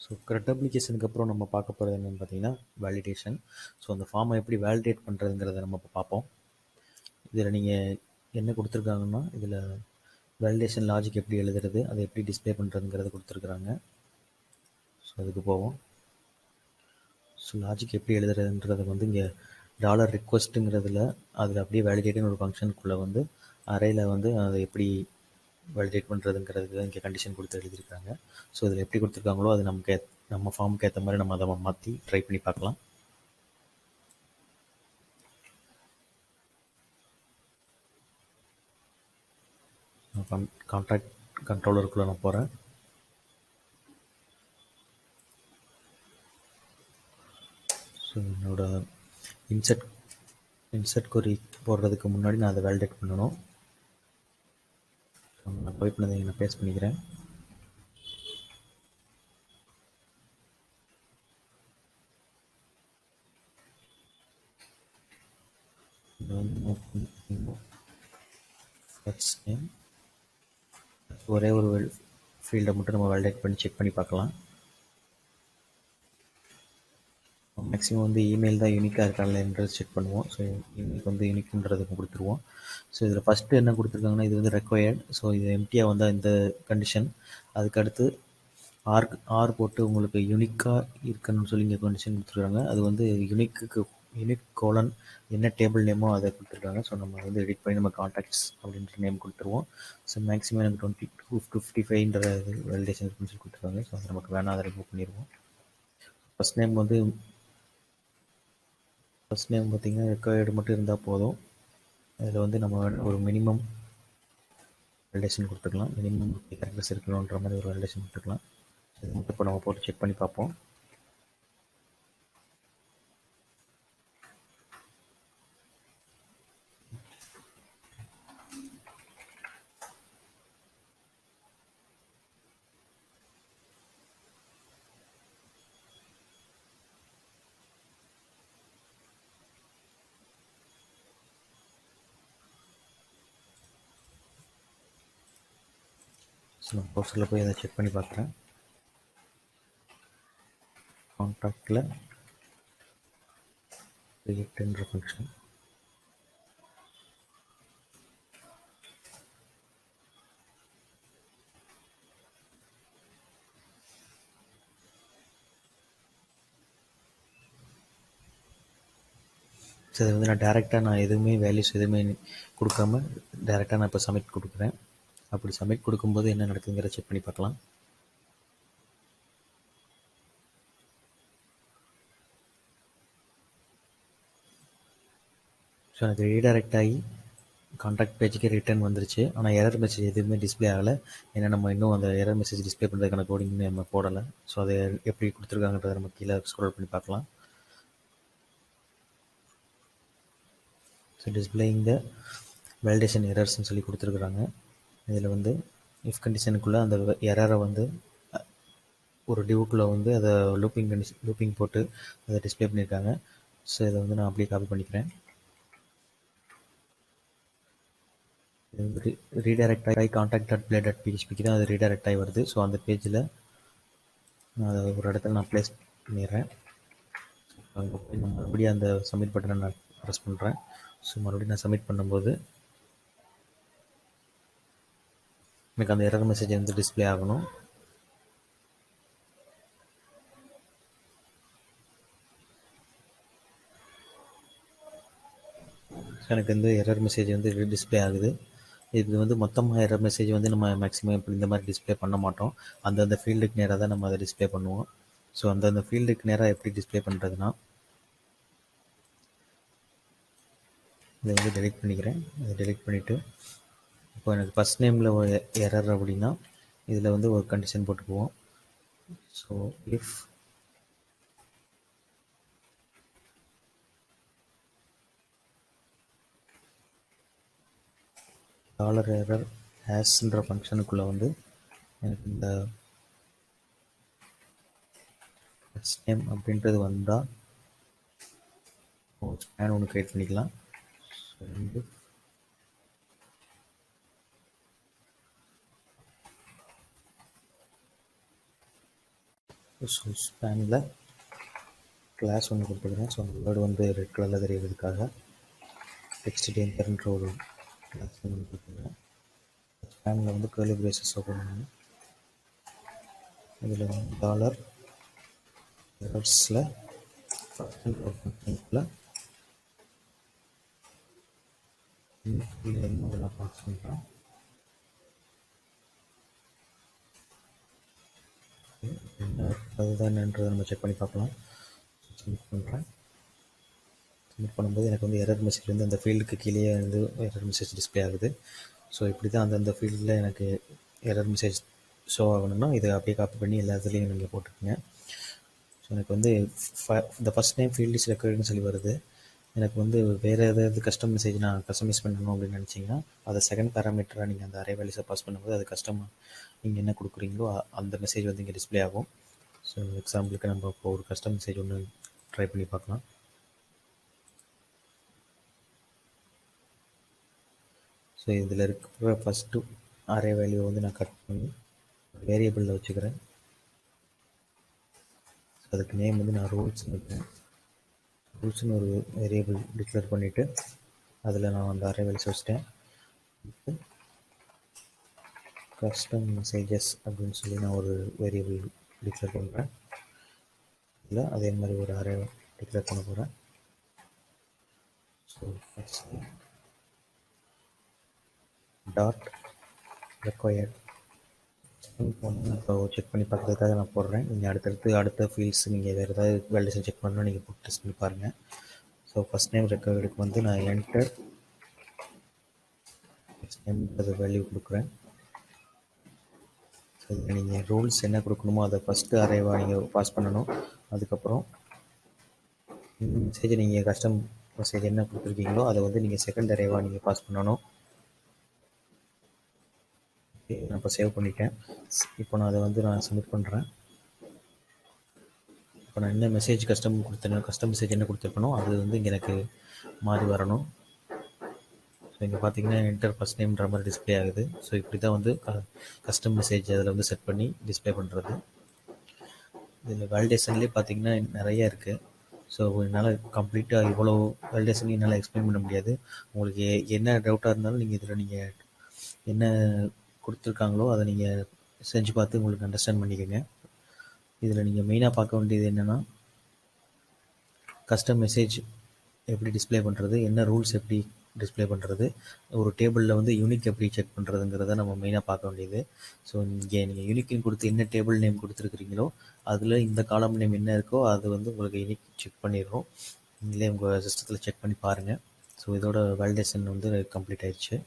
So CRUD அப்ளிகேஷனுக்கு அப்புறம் நம்ம பார்க்க போகிறது என்னென்னு பார்த்தீங்கன்னா வேலிடேஷன். ஸோ அந்த ஃபார்மை எப்படி வேலிடேட் பண்ணுறதுங்கிறத நம்ம இப்போ பார்ப்போம். இதில் நீங்கள் என்ன கொடுத்துருக்காங்கன்னா, இதில் வேலிடேஷன் லாஜிக் எப்படி எழுதுறது, அதை எப்படி டிஸ்பிளே பண்ணுறதுங்கிறத கொடுத்துருக்குறாங்க. ஸோ அதுக்கு போவோம். ஸோ லாஜிக் எப்படி எழுதுறதுன்றது வந்து இங்கே $requestங்கிறதுல அதில் அப்படியே வேலிடேட்னு ஒரு ஃபங்க்ஷனுக்குள்ளே வந்து அறையில் வந்து அதை எப்படி வேலிடேட் பண்ணுறதுங்கிறதுக்கு இங்கே கண்டிஷன் கொடுத்து எழுதியிருக்காங்க. ஸோ இதில் எப்படி கொடுத்துருக்காங்களோ அது நம்ம ஃபார்முக்கு ஏற்ற மாதிரி நம்ம அதை மாற்றி ட்ரை பண்ணி பார்க்கலாம். கான்ட்ராக்ட் கண்ட்ரோலருக்குள்ளே நான் போகிறேன். ஸோ என்னோட இன்சர்ட் கொரி போடுறதுக்கு முன்னாடி நான் அதை வேலிடேட் பண்ணணும். நான் போய் பண்ணதை நான் பேஸ்ட் பண்ணிக்கிறேன். ஃபர்ஸ்ட் நேம் ஒரே ஒரு ஃபீல்டை மட்டும் நம்ம வேலிடேட் பண்ணி செக் பண்ணி பார்க்கலாம். மேக்ஸிமம் வந்து இமெயில் தான் யூனிக்காக இருக்காங்கன்றது செக் பண்ணுவோம். ஸோ இமெயிலுக்கு வந்து யூனிக்ன்றது கொடுத்துருவோம். ஸோ இதில் ஃபஸ்ட்டு என்ன கொடுத்துருக்காங்கன்னா, இது வந்து ரெக்வயர்ட். ஸோ இது எம்டியாக வந்தால் இந்த கண்டிஷன். அதுக்கடுத்து ஆர் போட்டு உங்களுக்கு யூனிக்காக இருக்குன்னு சொல்லி இங்கே கண்டிஷன் கொடுத்துருக்காங்க. அது வந்து யூனிக் கோலன் என்ன டேபிள் நேமோ அதை கொடுத்துருக்காங்க. ஸோ நம்ம வந்து எடிட் பண்ணி நம்ம கான்டாக்ட்ஸ் அப்படின்ற நேம் கொடுத்துருவோம். ஸோ மேக்ஸிமம் எனக்கு 22 to 55ன்ற வேலிடேஷன் சொல்லி கொடுத்துருக்காங்க. ஸோ அது நமக்கு வேணாம், அதை ரிமூவ் பண்ணிடுவோம். ஃபஸ்ட் நேம் பார்த்திங்கன்னா ரெக்வயர்டு மட்டும் இருந்தால் போதும். அதில் வந்து நம்ம ஒரு மினிமம் வேலிடேஷன் கொடுத்துக்கலாம். மினிமம் கேரக்டர்ஸ் இருக்கணுன்ற மாதிரி ஒரு வேலிடேஷன் கொடுத்துக்கலாம். இது மட்டும் இப்போ நம்ம போட்டு செக் பண்ணி பார்ப்போம். ஸோ நான் ப்ரௌசரில் போய் அதை செக் பண்ணி பார்க்குறேன். கான்டாக்டில் கிரியேட்ன்ற ஃபங்க்ஷன் ஸோ அதை வந்து நான் டேரெக்டாக எதுவுமே வேல்யூஸ் எதுவுமே கொடுக்காம டேரெக்டாக நான் இப்போ சப்மிட் கொடுக்குறேன். அப்படி சப்மிட் கொடுக்கும்போது என்ன நடக்குதுங்கிற செக் பண்ணி பார்க்கலாம். ஸோ எனக்கு ரீடைரக்ட் ஆகி கான்டாக்ட் பேஜுக்கு ரிட்டர்ன் வந்துருச்சு. ஆனால் எரர் மெசேஜ் எதுவுமே டிஸ்பிளே ஆகலை. ஏன்னா நம்ம இன்னும் அந்த எரர் மெசேஜ் டிஸ்பிளே பண்ணுறதுக்கான கோடிங் நம்ம போடலை. ஸோ அதை எப்படி கொடுத்துருக்காங்கன்றதை நம்ம கீழே ஸ்க்ரோல் பண்ணி பார்க்கலாம். ஸோ டிஸ்பிளேயிங் த வேலிடேஷன் எரர்ஸ்ன்னு சொல்லி கொடுத்துருக்குறாங்க. இதில் வந்து இஃப் கண்டிஷனுக்குள்ளே அந்த எரரை வந்து ஒரு டிவுக்குள்ளே வந்து அதை லூப்பிங் போட்டு அதை டிஸ்பிளே பண்ணியிருக்காங்க. ஸோ இதை வந்து நான் அப்படியே காப்பி பண்ணிக்கிறேன். இது வந்து ரீடைரக்ட் ஆகி contact.play.phpக்கு தான் அது ரீடைரக்ட் ஆகி வருது. ஸோ அந்த பேஜில் நான் அதை ஒரு இடத்துல நான் ப்ளேஸ் பண்ணிடுறேன். அங்கே போய் நான் மறுபடியும் அந்த சப்மிட் பட்டனை நான் ப்ரெஸ் பண்ணுறேன். ஸோ மறுபடியும் நான் சப்மிட் பண்ணும்போது எனக்கு அந்த எரர் மெசேஜ் வந்து டிஸ்பிளே ஆகணும். எனக்கு வந்து எரர் மெசேஜ் வந்து டிஸ்பிளே ஆகுது. இது வந்து மொத்தமாக எரர் மெசேஜ் வந்து நம்ம மேக்ஸிமம் இப்படி இந்த மாதிரி டிஸ்பிளே பண்ண மாட்டோம். அந்தந்த ஃபீல்டுக்கு நேராக தான் நம்ம அதை டிஸ்பிளே பண்ணுவோம். ஸோ அந்தந்த ஃபீல்டுக்கு நேராக எப்படி டிஸ்பிளே பண்ணுறதுன்னா, இதை வந்து டெலிட் பண்ணிக்கிறேன். அதை டெலிட் பண்ணிவிட்டு இப்போ எனக்கு ஃபஸ்ட் நேமில் ஒரு எரர் அப்படின்னா இதில் வந்து ஒரு கண்டிஷன் போட்டுக்குவோம். ஸோ இஃப் $error hasன்ற ஃபங்க்ஷனுக்குள்ளே வந்து எனக்கு இந்த ஃபஸ்ட் நேம் அப்படின்றது வந்தால் ஸ்பேன் ஒன்று க்ரியேட் பண்ணிக்கலாம். ஸோ ஸ்பேனில் கிளாஸ் ஒன்று கொடுத்துக்கிறேன். ஸோ அந்த வேர்டு வந்து ரெட் கலரில் தெரியறதுக்காக டெக்ஸ்ட் டேஞ்சர்ன்ற ஒரு கிளாஸ் ஒன்று கொடுத்துக்கிறேன். ஸ்பேனில் வந்து கேர்லி பிரேசஸ் ஓப்பன் பண்ணி இதில் டாலர் எரர்ஸில் இதெல்லாம் பாஸ் பண்ணுறேன். அதுதான்ன்றதை நம்ம செக் பண்ணி பார்க்கலாம். சப்மிட் பண்ணுறேன். சப்மிட் பண்ணும்போது எனக்கு வந்து எரர் மெசேஜ் வந்து அந்த ஃபீல்டுக்கு கீழே வந்து எரர் மெசேஜ் டிஸ்பிளே ஆகுது. ஸோ இப்படி தான் அந்தந்த ஃபீல்டில் எனக்கு எரர் மெசேஜ் ஷோ ஆகணும்னா இதை அப்படியே காப்பி பண்ணி எல்லா இதுலேயும் நீங்கள் போட்டுக்கோங்க. ஸோ எனக்கு வந்து இந்த ஃபஸ்ட் நேம் ஃபீல்டு இஸ் ரெக்வயர்டுன்னு சொல்லி வருது. எனக்கு வந்து வேறு ஏதாவது கஸ்டம் மெசேஜ் நான் கஸ்டமைஸ் பண்ணணும் அப்படின்னு நினச்சிங்கன்னா அதை செகண்ட் பேராமீட்டராக நீங்கள் அந்த அரே வேல்யூஸை பாஸ் பண்ணும்போது அது கஸ்டம் நீங்கள் என்ன கொடுக்குறீங்களோ அந்த மெசேஜ் வந்து இங்கே டிஸ்பிளே ஆகும். ஸோ எக்ஸாம்பிளுக்கு நம்ம இப்போ ஒரு கஸ்டம் மெசேஜ் ஒன்று ட்ரை பண்ணி பார்க்கலாம். ஸோ இதில் இருக்கிற ஃபஸ்ட்டு அரே வேல்யூ வந்து நான் கட் பண்ணி வேரியபிளில் வச்சுக்கிறேன். ஸோ அதுக்கு நேம் வந்து நான் ரூல்ஸ் வைக்கிறேன். ரூல்ஸ்னு ஒரு வேரியபிள் டிக்ளேர் பண்ணிவிட்டு அதில் நான் அந்த அரே வேல்யூஸ் வச்சுட்டேன். கஸ்டம் மெசேஜஸ் அப்படின்னு சொல்லி நான் ஒரு வேரியபிள் டிக்ளேர் பண்ணுறேன். இல்லை அதே மாதிரி ஒரு அரே டிக்ளேர் பண்ண போகிறேன். ஸோ டாட் ரெக்வயர்ட் இப்போ செக் பண்ணி பார்க்குறதுக்காக நான் போடுறேன். நீங்கள் அடுத்த ஃபீல்ட்ஸ் நீங்கள் வேறு ஏதாவது வேல்யூஷன் செக் பண்ணணும் நீங்கள் போட்டு டெஸ்ட் பண்ணி பாருங்கள். ஸோ ஃபஸ்ட் நேம் ரெக்வயர்டுக்கு வந்து நான் என்டர் ஃபஸ்ட் நேம்ன்றது வேல்யூ கொடுக்குறேன். ஸோ நீங்கள் ரூல்ஸ் என்ன கொடுக்கணுமோ அதை ஃபஸ்ட்டு அரேவாக நீங்கள் பாஸ் பண்ணணும். அதுக்கப்புறம் மெசேஜ் நீங்கள் கஸ்டம் மெசேஜ் என்ன கொடுத்துருக்கீங்களோ அதை வந்து நீங்கள் செகண்ட் அரேவாக நீங்கள் பாஸ் பண்ணணும். நான் இப்போ சேவ் பண்ணிட்டேன். இப்போ நான் அதை வந்து நான் சப்மிட் பண்ணுறேன். இப்போ நான் என்ன மெசேஜ் கஸ்டம் மெசேஜ் என்ன கொடுத்துருக்கணும் அது வந்து இங்கே எனக்கு மாறி வரணும். ஸோ இங்கே பார்த்தீங்கன்னா என்டர் ஃபஸ்ட் நேம்ன்ற மாதிரி டிஸ்பிளே ஆகுது. ஸோ இப்படி தான் வந்து கஸ்டம் மெசேஜ் அதில் வந்து செட் பண்ணி டிஸ்பிளே பண்ணுறது. இதில் வேலிடேஷன்லேயே பார்த்தீங்கன்னா நிறைய இருக்குது. ஸோ என்னால் கம்ப்ளீட்டாக இவ்வளோ வேலிடேஷன் என்னால் எக்ஸ்பிளைன் பண்ண முடியாது. உங்களுக்கு என்ன டவுட்டாக இருந்தாலும் நீங்கள் என்ன கொடுத்துருக்காங்களோ அதை நீங்கள் செஞ்சு பார்த்து உங்களுக்கு அண்டர்ஸ்டாண்ட் பண்ணிக்கோங்க. இதில் நீங்கள் மெயினாக பார்க்க வேண்டியது என்னென்னா கஸ்டம் மெசேஜ் எப்படி டிஸ்பிளே பண்ணுறது, என்ன ரூல்ஸ் எப்படி டிஸ்பிளே பண்ணுறது, ஒரு டேபிளில் வந்து யூனிக் எப்படி செக் பண்ணுறதுங்கிறத நம்ம மெயினாக பார்க்க வேண்டியது. ஸோ இங்கே நீங்கள் யூனிக்னு கொடுத்து என்ன டேபிள் நேம் கொடுத்துருக்குறீங்களோ அதில் இந்த காலம் நேம் என்ன இருக்கோ அது வந்து உங்களுக்கு யூனிக் செக் பண்ணிடுறோம். நீங்களே உங்கள் சிஸ்டத்தில் செக் பண்ணி பாருங்கள். ஸோ இதோட வேலிடேஷன் வந்து கம்ப்ளீட் ஆயிடுச்சு.